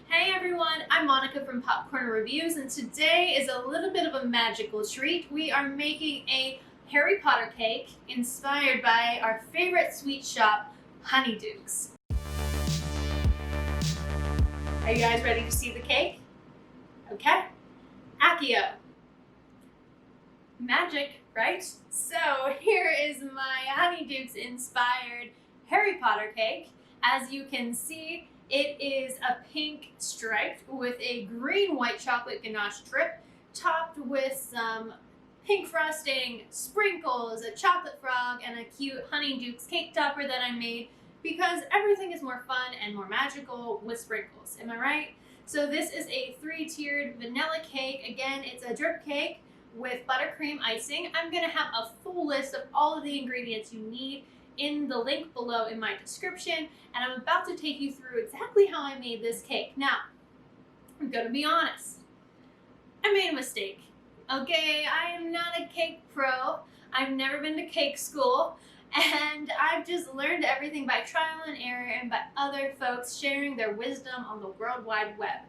Hey everyone, I'm Monica from Popcorn Reviews, and today is a little bit of a magical treat. We are making a Harry Potter cake inspired by our favorite sweet shop, Honeydukes. Are you guys ready to see the cake? Okay. Accio. Magic, right? So here is my Honeydukes inspired Harry Potter cake. As you can see, it is a pink stripe with a green white chocolate ganache drip, topped with some pink frosting, sprinkles, a chocolate frog, and a cute Honeydukes cake topper that I made because everything is more fun and more magical with sprinkles. Am I right? So this is a 3-tiered vanilla cake. Again, it's a drip cake with buttercream icing. I'm going to have a full list of all of the ingredients you need in the link below in my description, and I'm about to take you through exactly how I made this cake. Now, I'm gonna be honest, I made a mistake. Okay, I am not a cake pro. I've never been to cake school, and I've just learned everything by trial and error and by other folks sharing their wisdom on the World Wide Web.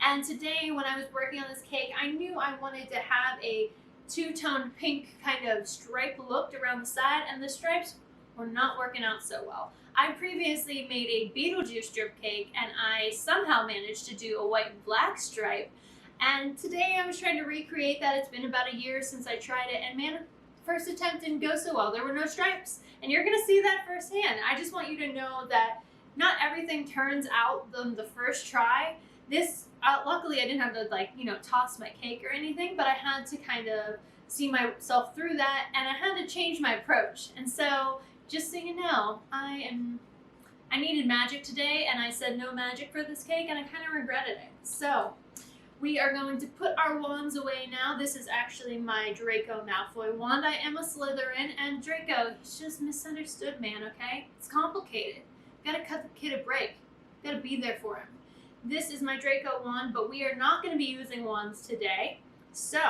And today, when I was working on this cake, I knew I wanted to have a two-tone pink kind of stripe look around the side, and the stripes were not working out so well. I previously made a Beetlejuice drip cake and I somehow managed to do a white and black stripe. And today I was trying to recreate that. It's been about a year since I tried it, and man, first attempt didn't go so well. There were no stripes. And you're gonna see that firsthand. I just want you to know that not everything turns out the first try. This, luckily I didn't have to toss my cake or anything, but I had to kind of see myself through that, and I had to change my approach. And so, just so you know, I needed magic today, and I said no magic for this cake, and I kind of regretted it. So we are going to put our wands away now. This is actually my Draco Malfoy wand. I am a Slytherin, and Draco, he's just misunderstood, man, okay? It's complicated. Gotta cut the kid a break. Gotta be there for him. This is my Draco wand, but we are not going to be using wands today. So,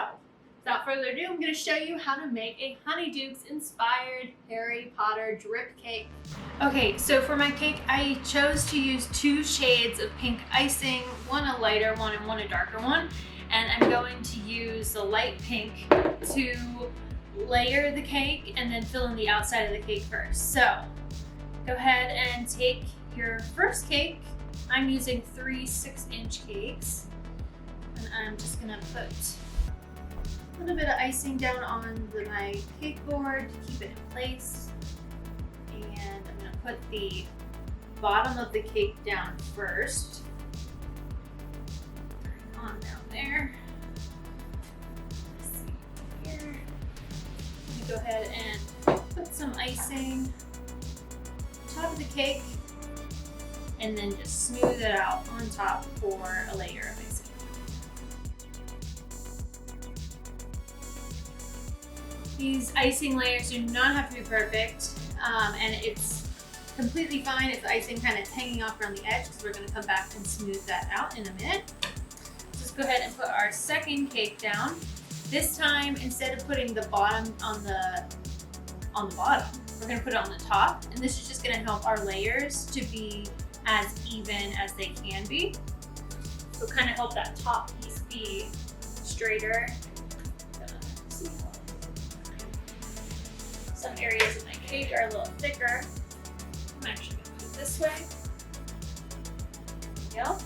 without further ado, I'm going to show you how to make a Honeydukes inspired Harry Potter drip cake. Okay, so for my cake, I chose to use 2 shades of pink icing, one a lighter one and one a darker one. And I'm going to use the light pink to layer the cake and then fill in the outside of the cake first. So, go ahead and take your first cake. I'm using 3 6-inch cakes, and I'm just going to put a little bit of icing down on my cake board to keep it in place. And I'm going to put the bottom of the cake down first. On down there. Let's see here. I'm going to go ahead and put some icing on top of the cake, and then just smooth it out on top for a layer of icing. These icing layers do not have to be perfect, and it's completely fine if the icing kind of hanging off around the edge, because we're going to come back and smooth that out in a minute. Just go ahead and put our second cake down. This time, instead of putting the bottom on the bottom, we're going to put it on the top, and this is just going to help our layers to be as even as they can be. So kind of help that top piece be straighter. Some areas of my cake are a little thicker. I'm actually going to put it this way. There we go.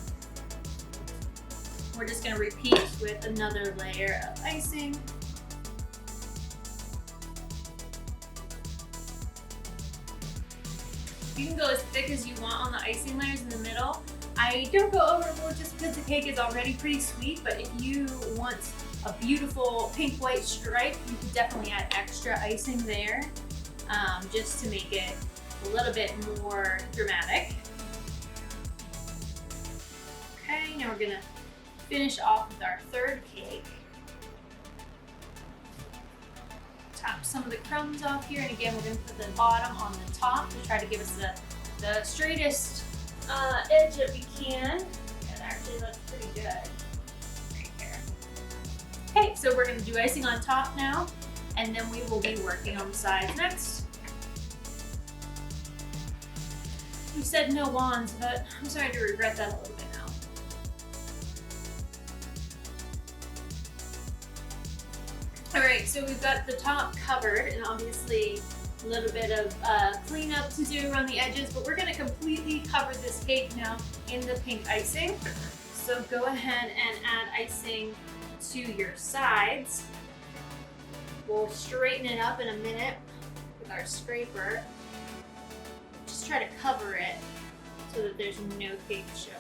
We're just going to repeat with another layer of icing. You can go as thick as you want on the icing layers in the middle. I don't go overboard just because the cake is already pretty sweet, but if you want a beautiful pink-white stripe, you could definitely add extra icing there, just to make it a little bit more dramatic. Okay, now we're gonna finish off with our third cake. Tap some of the crumbs off here, and again, we're gonna put the bottom on the top to try to give us the straightest edge that we can. It actually looks pretty good right here. Okay, so we're gonna do icing on top now, and then we will be working on the sides next. You said no wands, but I'm starting to regret that a little bit now. Alright, so we've got the top covered, and obviously a little bit of cleanup to do around the edges, but we're going to completely cover this cake now in the pink icing. So go ahead and add icing to your sides. We'll straighten it up in a minute with our scraper. Just try to cover it so that there's no cake showing.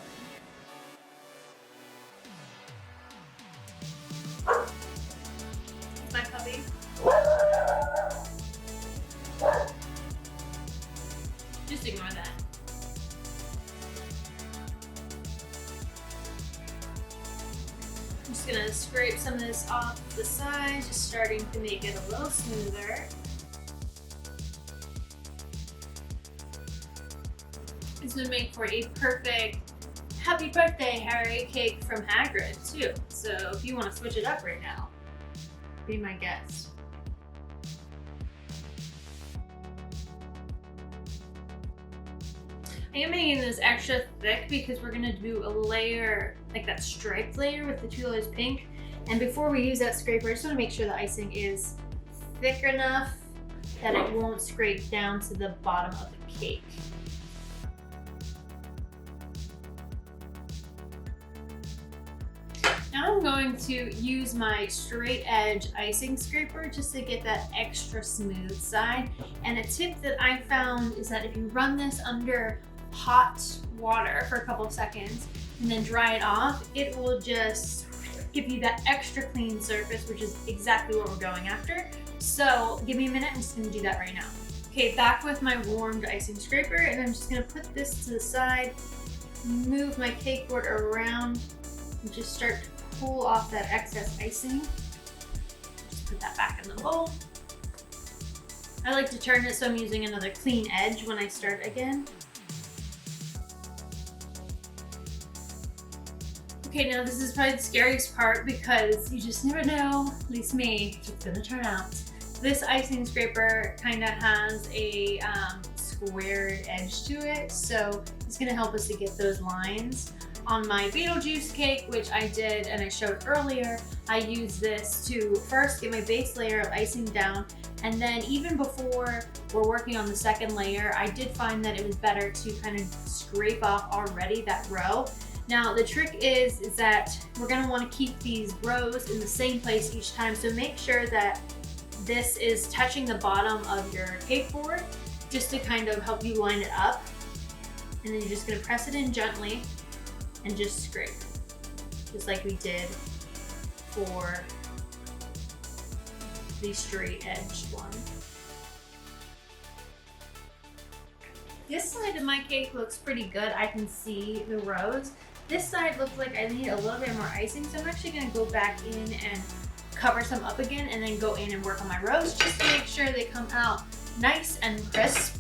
My puppy. Just ignore that. I'm just gonna scrape some of this off the side, just starting to make it a little smoother. This would make for a perfect happy birthday Harry cake from Hagrid too. So if you want to switch it up right now, be my guest. I am making this extra thick because we're gonna do a layer, like that striped layer with the 2 layers pink. And before we use that scraper, I just wanna make sure the icing is thick enough that it won't scrape down to the bottom of the cake. Now I'm going to use my straight edge icing scraper just to get that extra smooth side. And a tip that I found is that if you run this under hot water for a couple of seconds and then dry it off, it will just give you that extra clean surface, which is exactly what we're going after. So give me a minute, I'm just gonna do that right now. Okay, back with my warmed icing scraper, and I'm just gonna put this to the side, move my cake board around, and just start to pull off that excess icing. Just put that back in the bowl. I like to turn it so I'm using another clean edge when I start again. Okay, now this is probably the scariest part because you just never know, at least me, if it's gonna turn out. This icing scraper kind of has a squared edge to it, so it's gonna help us to get those lines. On my Beetlejuice cake, which I did and I showed earlier, I used this to first get my base layer of icing down, and then even before we're working on the second layer, I did find that it was better to kind of scrape off already that row. Now the trick is that we're gonna wanna keep these rows in the same place each time, so make sure that this is touching the bottom of your cake board just to kind of help you line it up. And then you're just gonna press it in gently and just scrape, just like we did for the straight edged one. This side of my cake looks pretty good. I can see the rows. This side looks like I need a little bit more icing, so I'm actually gonna go back in and cover some up again and then go in and work on my rows just to make sure they come out nice and crisp.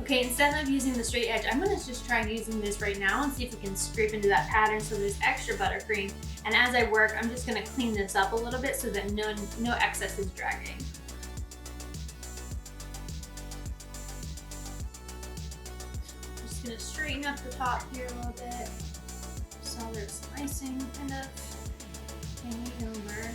Okay, instead of using the straight edge, I'm gonna just try using this right now and see if we can scrape into that pattern so there's extra buttercream. And as I work, I'm just gonna clean this up a little bit so that no excess is dragging. Just gonna straighten up the top here a little bit so there's some icing kind of hanging over.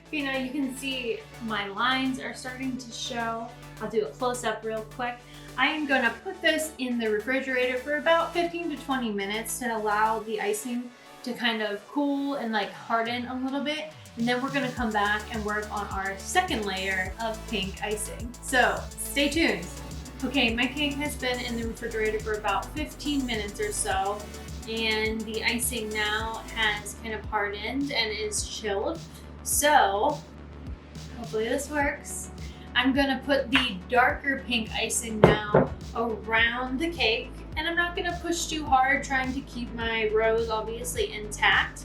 Okay, now you can see my lines are starting to show. I'll do a close-up real quick. I am gonna put this in the refrigerator for about 15 to 20 minutes to allow the icing to kind of cool and like harden a little bit. And then we're gonna come back and work on our second layer of pink icing. So stay tuned. Okay, my cake has been in the refrigerator for about 15 minutes or so, and the icing now has kind of hardened and is chilled. So, hopefully this works. I'm gonna put the darker pink icing now around the cake, and I'm not gonna push too hard, trying to keep my rows obviously intact.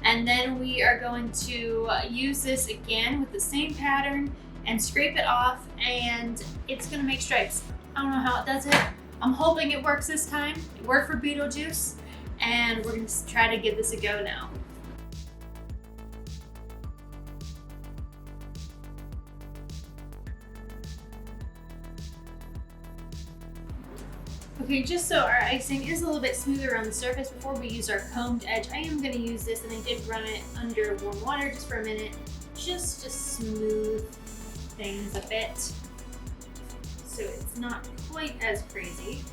And then we are going to use this again with the same pattern and scrape it off, and it's gonna make stripes. I don't know how it does it. I'm hoping it works this time. It worked for Beetlejuice, and we're gonna try to give this a go now. Okay, just so our icing is a little bit smoother on the surface before we use our combed edge, I am going to use this, and I did run it under warm water just for a minute, just to smooth things a bit, so it's not quite as crazy.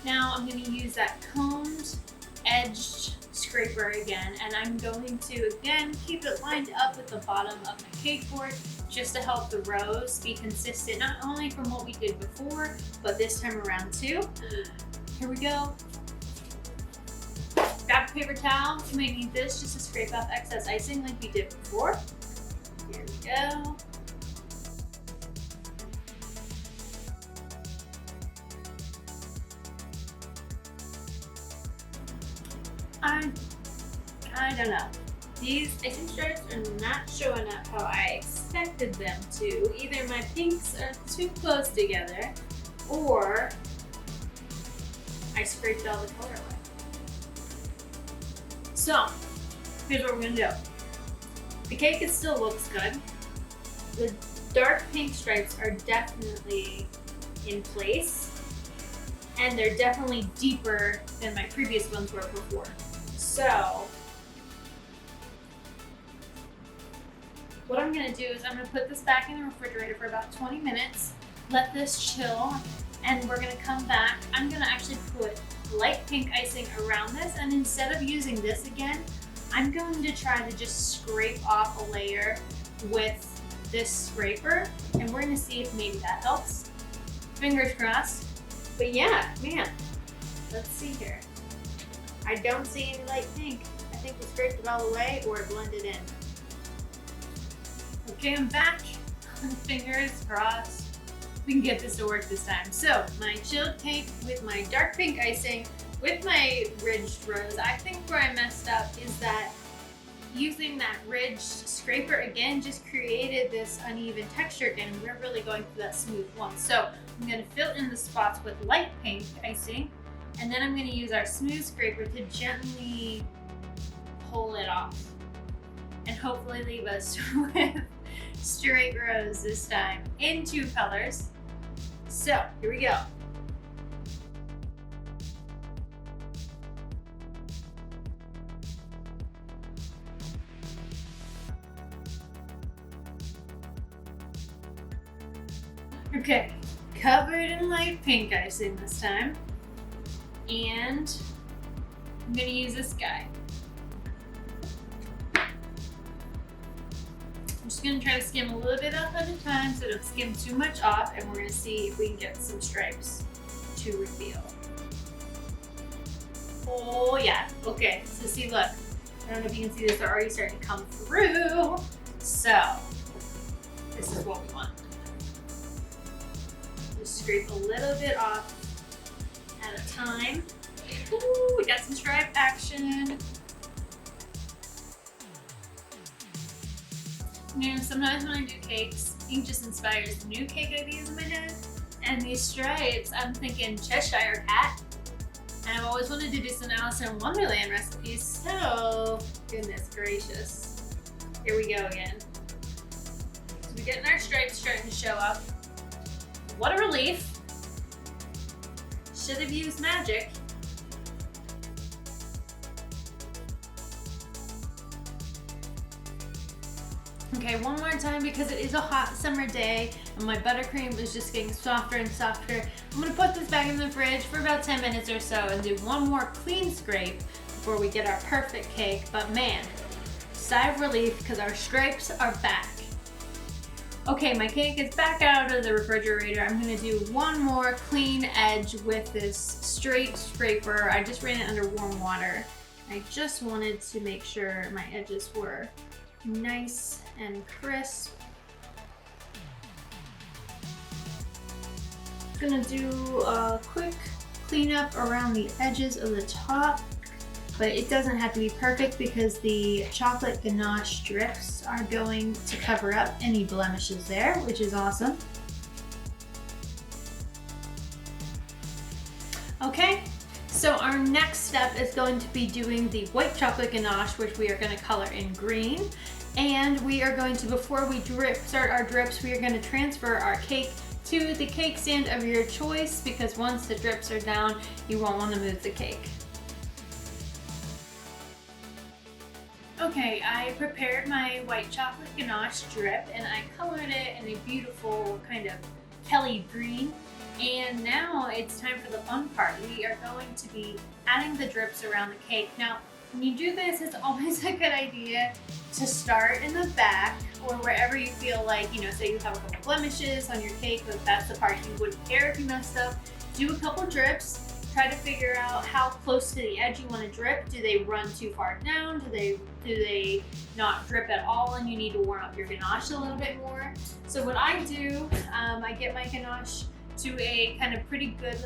Now I'm going to use that combed edged scraper again, and I'm going to again keep it lined up with the bottom of my cake board just to help the rows be consistent, not only from what we did before, but this time around too. Here we go. Grab a paper towel. You might need this just to scrape off excess icing like we did before. Here we go. I don't know. These icing stripes are not showing up how I expected them to. Either my pinks are too close together, or I scraped all the color away. So, here's what we're gonna do. The cake still looks good. The dark pink stripes are definitely in place, and they're definitely deeper than my previous ones were before. So, what I'm gonna do is I'm gonna put this back in the refrigerator for about 20 minutes, let this chill, and we're gonna come back. I'm gonna actually put light pink icing around this, and instead of using this again, I'm going to try to just scrape off a layer with this scraper, and we're gonna see if maybe that helps. Fingers crossed. But yeah, man, let's see here. I don't see any light pink. I think we scraped it all away or blended in. Okay, I'm back. Fingers crossed. We can get this to work this time. So, my chilled cake with my dark pink icing, with my ridged rose. I think where I messed up is that using that ridged scraper again just created this uneven texture again. We're really going for that smooth one. So, I'm going to fill in the spots with light pink icing, and then I'm going to use our smooth scraper to gently pull it off and hopefully leave us with straight rows this time in 2 colors. So here we go. Okay, covered in light pink icing this time. And I'm gonna use this guy. I'm just gonna try to skim a little bit off at a time so don't skim too much off, and we're gonna see if we can get some stripes to reveal. Oh yeah, okay, so see, look, I don't know if you can see this, they're already starting to come through. So, this is what we want. Just scrape a little bit off at a time. Ooh, we got some stripe action. You know, sometimes when I do cakes, ink just inspires new cake ideas in my head. And these stripes, I'm thinking Cheshire Cat. And I've always wanted to do some Alice in Wonderland recipes, so goodness gracious. Here we go again. So we're getting our stripes starting to show up. What a relief. Should have used magic. Okay, one more time because it is a hot summer day and my buttercream is just getting softer and softer. I'm gonna put this back in the fridge for about 10 minutes or so and do one more clean scrape before we get our perfect cake. But man, sigh of relief because our stripes are back. Okay, my cake is back out of the refrigerator. I'm gonna do one more clean edge with this straight scraper. I just ran it under warm water. I just wanted to make sure my edges were nice and crisp. Gonna do a quick cleanup around the edges of the top, but it doesn't have to be perfect because the chocolate ganache strips are going to cover up any blemishes there, which is awesome. Okay, so our next step is going to be doing the white chocolate ganache, which we are going to color in green. And we are going to, before we start our drips, we are going to transfer our cake to the cake stand of your choice, because once the drips are down, you won't want to move the cake. Okay, I prepared my white chocolate ganache drip and I colored it in a beautiful kind of Kelly green. And now it's time for the fun part. We are going to be adding the drips around the cake. Now, when you do this, it's always a good idea to start in the back or wherever you feel like, say you have a couple blemishes on your cake, but that's the part you wouldn't care if you messed up. Do a couple drips. Try to figure out how close to the edge you want to drip. Do they run too far down? Do they not drip at all and you need to warm up your ganache a little bit more? So what I do, I get my ganache to a kind of pretty good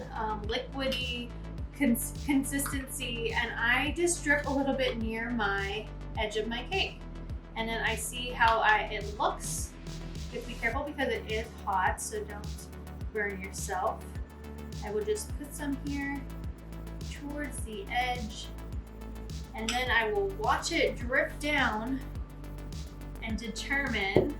liquidy consistency, and I just drip a little bit near my edge of my cake. And then I see how it looks. You have to be careful because it is hot, so don't burn yourself. I will just put some here towards the edge, and then I will watch it drip down and determine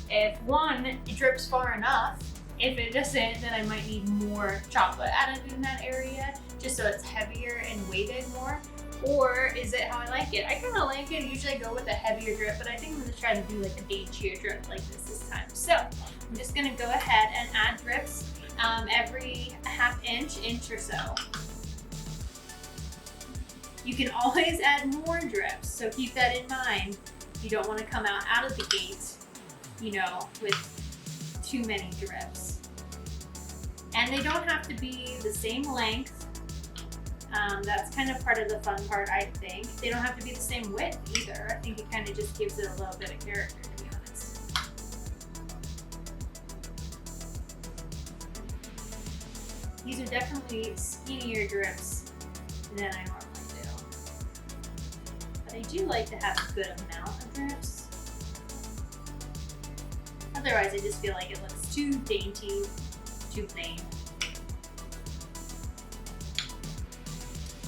if one, it drips far enough. If it doesn't, then I might need more chocolate added in that area, just so it's heavier and weighted more. Or is it how I like it? I kind of like it. Usually I go with a heavier drip, but I think I'm gonna try to do like a daintier drip like this time. So I'm just gonna go ahead and add drips every half inch or so. You can always add more drips, so keep that in mind. You don't want to come out of the gate, with too many drips. And they don't have to be the same length. That's kind of part of the fun part, I think. They don't have to be the same width either. I think it kind of just gives it a little bit of character, to be honest. These are definitely skinnier drips than I normally do. But I do like to have a good amount of drips. Otherwise, I just feel like it looks too dainty, too plain.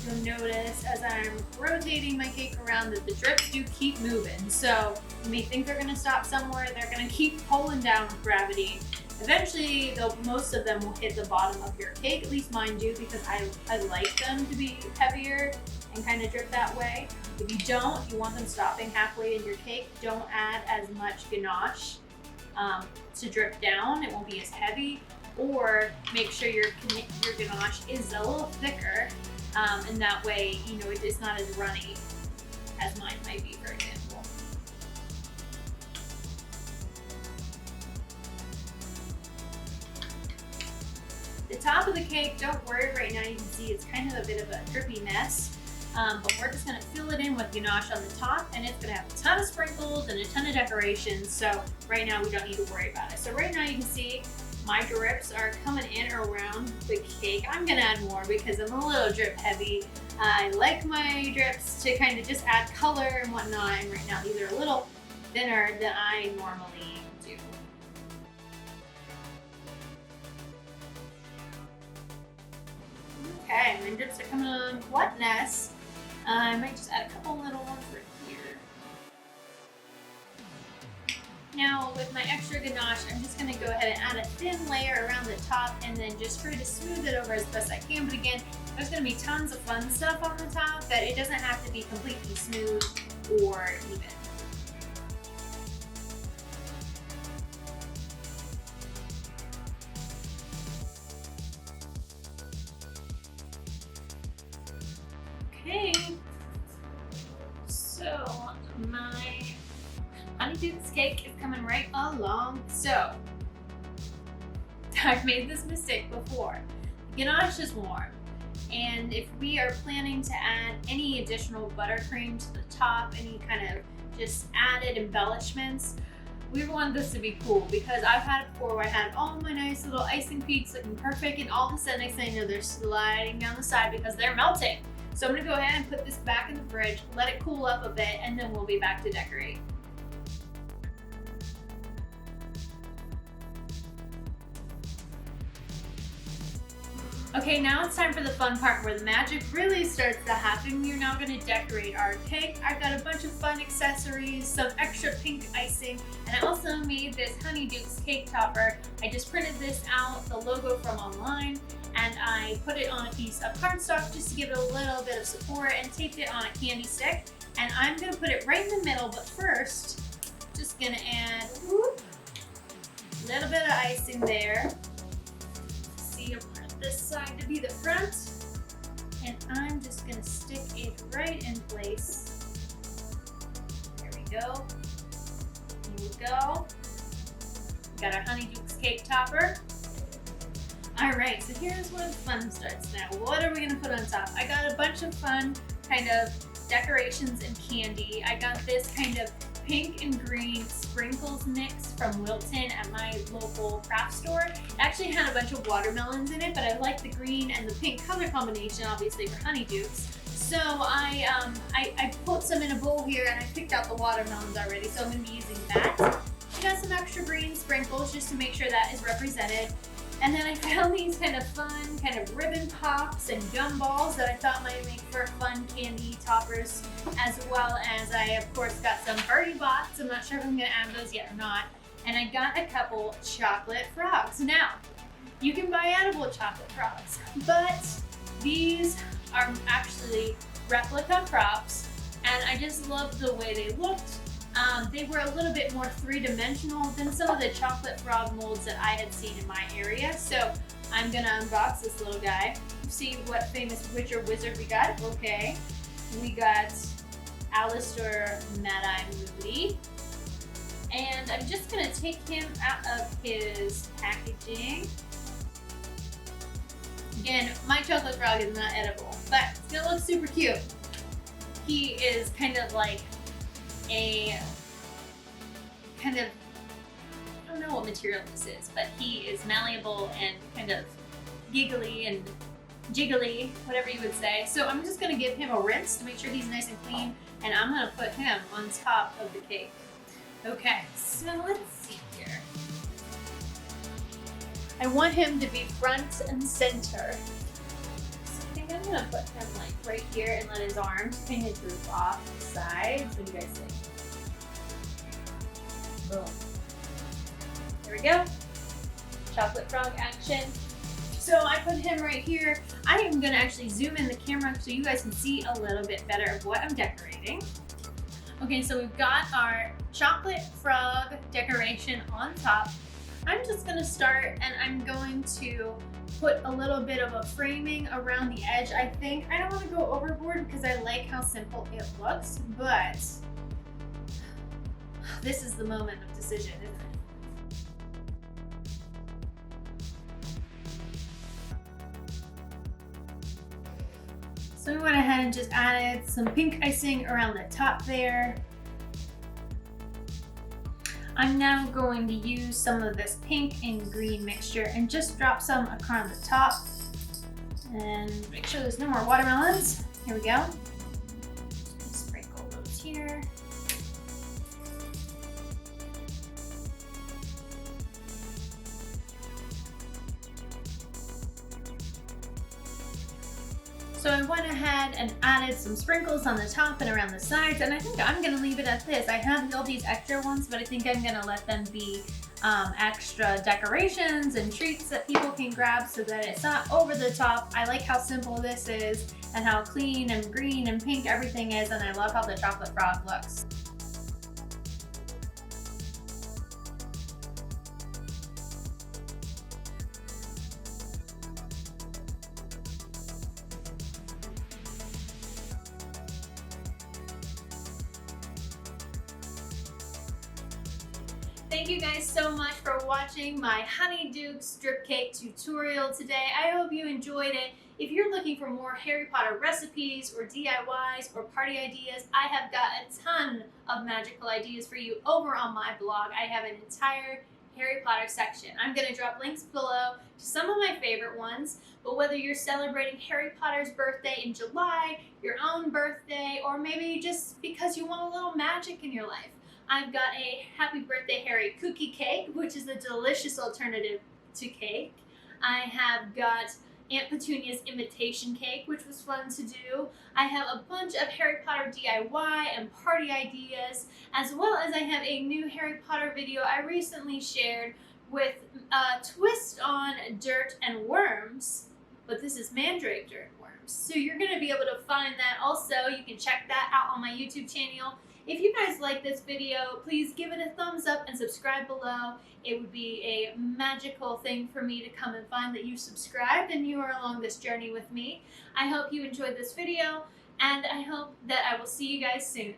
You'll notice as I'm rotating my cake around that the drips do keep moving. So you may think they're gonna stop somewhere, they're gonna keep pulling down with gravity. Eventually, most of them will hit the bottom of your cake, at least mine do, because I like them to be heavier and kind of drip that way. If you don't, you want them stopping halfway in your cake, don't add as much ganache to drip down. It won't be as heavy. Or make sure your ganache is a little thicker, and that way, it is not as runny as mine might be, for example. The top of the cake, don't worry, right now you can see it's kind of a bit of a drippy mess, but we're just gonna fill it in with ganache on the top, and it's gonna have a ton of sprinkles and a ton of decorations, so right now we don't need to worry about it. So right now you can see my drips are coming in around the cake. I'm gonna add more because I'm a little drip heavy. I like my drips to kind of just add color and whatnot, and right now these are a little thinner than I normally do. Okay, my drips are coming on wetness. I might just add a couple little ones right here. Now with my extra ganache, I'm just gonna go ahead and add a thin layer around the top and then just try to smooth it over as best I can. But again, there's gonna be tons of fun stuff on the top that it doesn't have to be completely smooth or even. Okay, so my Honeydukes cake is coming right along. So I've made this mistake before. The ganache is warm, and if we are planning to add any additional buttercream to the top, any kind of just added embellishments, we want this to be cool, because I've had it before where I had all my nice little icing peaks looking perfect, and all of a sudden next thing I know they're sliding down the side because they're melting. So I'm gonna go ahead and put this back in the fridge, let it cool up a bit, and then we'll be back to decorate. Okay, now it's time for the fun part where the magic really starts to happen. We're now going to decorate our cake. I've got a bunch of fun accessories, some extra pink icing, and I also made this Honeydukes cake topper. I just printed this out, the logo from online, and I put it on a piece of cardstock just to give it a little bit of support and taped it on a candy stick. And I'm going to put it right in the middle, but first, just going to add a little bit of icing there. See, this side to be the front, and I'm just gonna stick it right in place. There we go. Here we go. We got our Honeydukes cake topper. All right, so here's where the fun starts now. What are we gonna put on top? I got a bunch of fun kind of decorations and candy. I got this kind of pink and green sprinkles mix from Wilton at my local craft store. It actually had a bunch of watermelons in it, but I like the green and the pink color combination, obviously, for Honeydukes. So I put some in a bowl here, and I picked out the watermelons already, so I'm going to be using that. I got some extra green sprinkles just to make sure that is represented. And then I found these kind of fun kind of ribbon pops and gum balls that I thought might make for fun candy toppers, as well as I, of course, got some Birdie Bots. I'm not sure if I'm going to add those yet or not. And I got a couple chocolate frogs. Now, you can buy edible chocolate frogs, but these are actually replica props, and I just loved the way they looked. They were a little bit more three-dimensional than some of the chocolate frog molds that I had seen in my area. So I'm gonna unbox this little guy, see what famous witch or wizard we got. Okay, we got Alistair Mad-Eye Moody. And I'm just gonna take him out of his packaging. Again, my chocolate frog is not edible, but it's gonna look super cute. He is kind of like a kind of, I don't know what material this is, but he is malleable and kind of giggly and jiggly, whatever you would say. So I'm just gonna give him a rinse to make sure he's nice and clean, and I'm gonna put him on top of the cake. Okay, so let's see here. I want him to be front and center. So I think I'm gonna put him like right here and let his arms kind of droop off the sides. What do you guys think? Boom. There we go. Chocolate frog action. So I put him right here. I am gonna actually zoom in the camera so you guys can see a little bit better of what I'm decorating. Okay, so we've got our chocolate frog decoration on top. I'm just gonna start, and I'm going to put a little bit of a framing around the edge. I think I don't want to go overboard because I like how simple it looks, but this is the moment of decision, isn't it? So we went ahead and just added some pink icing around the top there. I'm now going to use some of this pink and green mixture and just drop some across the top. And make sure there's no more watermelons. Here we go. Just sprinkle those here. So I went ahead and added some sprinkles on the top and around the sides, and I think I'm gonna leave it at this. I have all these extra ones, but I think I'm gonna let them be extra decorations and treats that people can grab so that it's not over the top. I like how simple this is and how clean and green and pink everything is, and I love how the chocolate frog looks. Thank you guys so much for watching my Honeydukes drip cake tutorial today. I hope you enjoyed it. If you're looking for more Harry Potter recipes or DIYs or party ideas, I have got a ton of magical ideas for you over on my blog. I have an entire Harry Potter section. I'm going to drop links below to some of my favorite ones, but whether you're celebrating Harry Potter's birthday in July, your own birthday, or maybe just because you want a little magic in your life, I've got a Happy Birthday Harry cookie cake, which is a delicious alternative to cake. I have got Aunt Petunia's imitation cake, which was fun to do. I have a bunch of Harry Potter DIY and party ideas, as well as I have a new Harry Potter video I recently shared with a twist on dirt and worms, but this is mandrake dirt and worms. So you're going to be able to find that also. You can check that out on my YouTube channel. If you guys like this video, please give it a thumbs up and subscribe below. It would be a magical thing for me to come and find that you subscribed and you are along this journey with me. I hope you enjoyed this video, and I hope that I will see you guys soon.